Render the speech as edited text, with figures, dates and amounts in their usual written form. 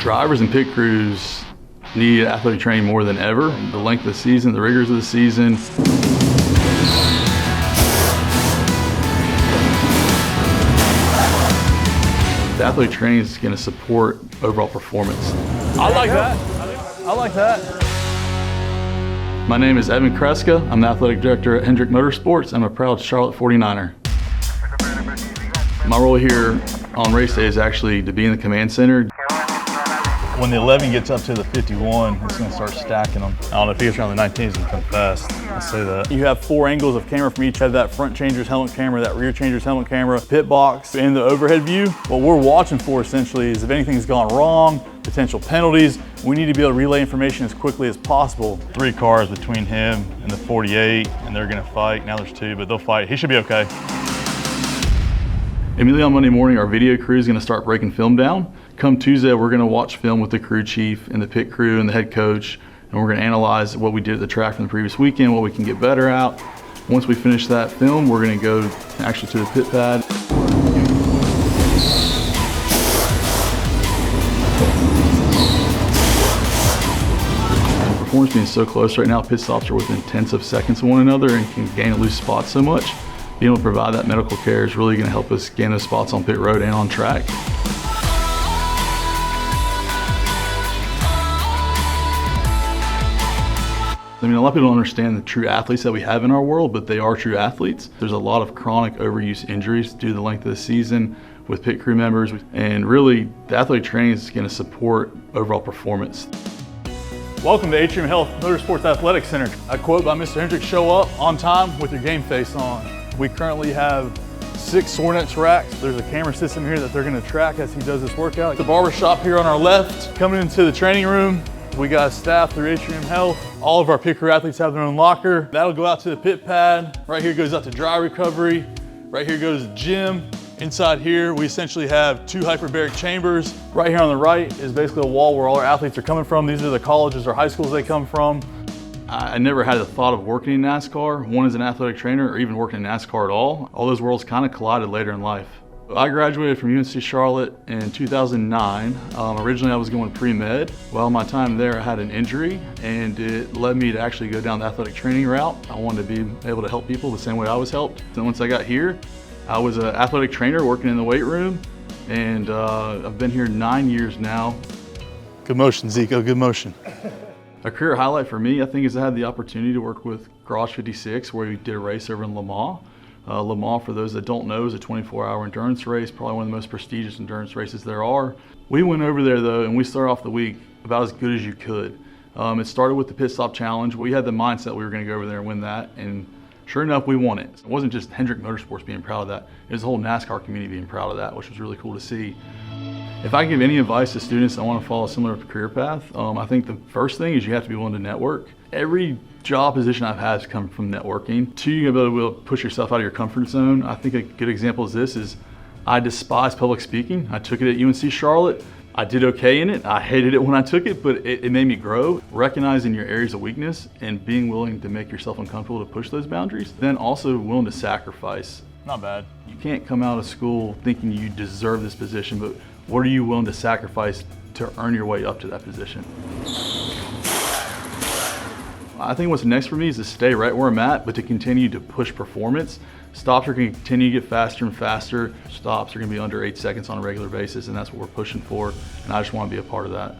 Drivers and pit crews need athletic training more than ever. The length of the season, the rigors of the season. The athletic training is going to support overall performance. I like that. I like that. My name is Kureczka. I'm the athletic director at Hendrick Motorsports. I'm a proud Charlotte 49er. My role here on race day is actually to be in the command center. When the 11 gets up to the 51, it's going to start stacking them. I don't know if he gets around the 19, he's going to come fast. I say that. You have 4 angles of camera from each. You have that front changer's helmet camera, that rear changer's helmet camera, pit box, and the overhead view. What we're watching for essentially is if anything's gone wrong, potential penalties, we need to be able to relay information as quickly as possible. 3 cars between him and the 48, and they're going to fight. Now there's 2, but they'll fight. He should be okay. Immediately on Monday morning, our video crew is going to start breaking film down. Come Tuesday, we're going to watch film with the crew chief and the pit crew and the head coach, and we're going to analyze what we did at the track from the previous weekend, what we can get better at. Once we finish that film, we're going to go actually to the pit pad. Performance being so close right now, pit stops are within tenths of seconds of one another and can gain and lose spots so much. Being able to provide that medical care is really going to help us gain those spots on pit road and on track. I mean, a lot of people don't understand the true athletes that we have in our world, but they are true athletes. There's a lot of chronic overuse injuries due to the length of the season with pit crew members, and really the athletic training is going to support overall performance. Welcome to Atrium Health Motorsports Athletic Center. A quote by Mr. Hendrick: show up on time with your game face on. We currently have 6 Sornex racks. There's a camera system here that they're going to track as he does this workout. The barber shop here on our left. Coming into the training room, we got staff through Atrium Health. All of our pit crew athletes have their own locker. That'll go out to the pit pad. Right here goes out to dry recovery. Right here goes the gym. Inside here, we essentially have 2 hyperbaric chambers. Right here on the right is basically a wall where all our athletes are coming from. These are the colleges or high schools they come from. I never had the thought of working in NASCAR, one as an athletic trainer, or even working in NASCAR at all. All those worlds kind of collided later in life. I graduated from UNC Charlotte in 2009. Originally I was going pre-med. Well, my time there I had an injury, and it led me to actually go down the athletic training route. I wanted to be able to help people the same way I was helped. And once I got here, I was an athletic trainer working in the weight room, and I've been here 9 years now. Good motion, Zico, good motion. A career highlight for me, I think, is I had the opportunity to work with Garage 56, where we did a race over in Le Mans. Le Mans, for those that don't know, is a 24-hour endurance race, probably one of the most prestigious endurance races there are. We went over there though, and we started off the week about as good as you could. It started with the pit stop challenge. We had the mindset we were going to go over there and win that, and sure enough, we won it. It wasn't just Hendrick Motorsports being proud of that, it was the whole NASCAR community being proud of that, which was really cool to see. If I can give any advice to students that want to follow a similar career path, I think the first thing is you have to be willing to network. Every job position I've had has come from networking. 2, you gotta be able to push yourself out of your comfort zone. I think a good example is I despise public speaking. I took it at UNC Charlotte. I did okay in it. I hated it when I took it, but it made me grow. Recognizing your areas of weakness and being willing to make yourself uncomfortable to push those boundaries, then also willing to sacrifice. Not bad. You can't come out of school thinking you deserve this position, but what are you willing to sacrifice to earn your way up to that position? I think what's next for me is to stay right where I'm at, but to continue to push performance. Stops are going to continue to get faster and faster. Stops are going to be under 8 seconds on a regular basis, and that's what we're pushing for, and I just want to be a part of that.